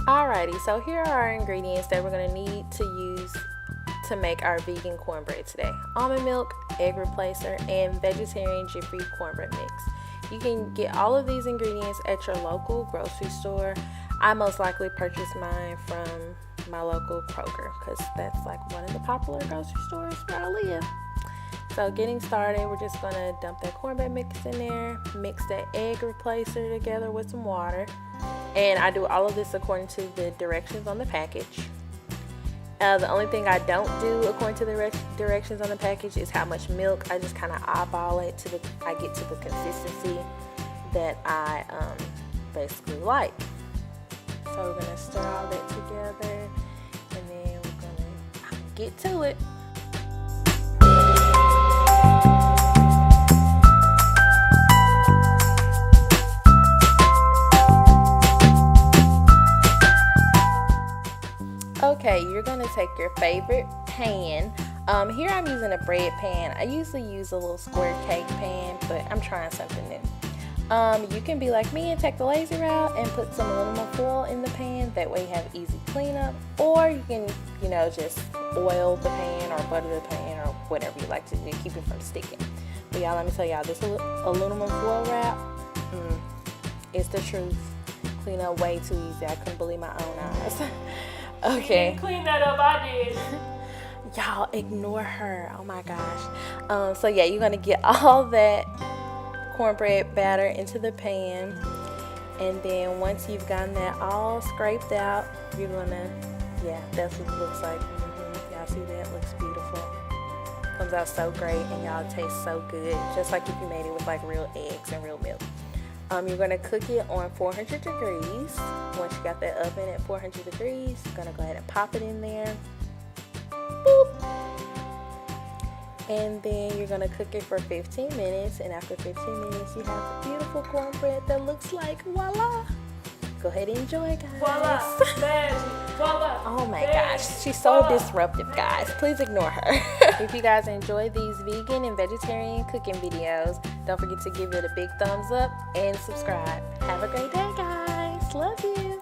Alrighty, so here are our ingredients that we're going to need to use to make our vegan cornbread today. Almond milk, egg replacer, and vegetarian jiffy cornbread mix. You can get all of these ingredients at your local grocery store. I most likely purchased mine from my local Kroger because that's like one of the popular grocery stores where I live. So getting started, we're just going to dump that cornbread mix in there, mix that egg replacer together with some water. And I do all of this according to the directions on the package. The only thing I don't do according to the directions on the package is how much milk. I just kind of eyeball it to I get to the consistency that I basically like. So we're going to stir all that together and then we're going to get to it. Okay, you're going to take your favorite pan. Here I'm using a bread pan. I usually use a little square cake pan, but I'm trying something new. You can be like me and take the lazy route and put some aluminum foil in the pan. That way you have easy cleanup. Or you can, just oil the pan or butter the pan or whatever you like to do to keep it from sticking. But y'all, let me tell y'all, this aluminum foil wrap, it's the truth. Clean up way too easy. I couldn't believe my own eyes. Okay. Clean that up, I did. Y'all ignore her. Oh my gosh. So yeah, you're gonna get all that cornbread batter into the pan, and then once you've gotten that all scraped out, you're gonna, that's what it looks like. Y'all see that? It looks beautiful. Comes out so great, and y'all taste so good, just like if you made it with like real eggs and real milk. You're going to cook it on 400 degrees. Once you got that oven at 400 degrees, you're going to go ahead and pop it in there. Boop. And then you're going to cook it for 15 minutes. And after 15 minutes, you have beautiful cornbread that looks like voila. Go ahead and enjoy, guys. Voila. Magic. Voila. Oh my gosh. She's so disruptive, guys. Please ignore her. If you guys enjoy these vegan and vegetarian cooking videos, don't forget to give it a big thumbs up and subscribe. Have a great day, guys. Love you.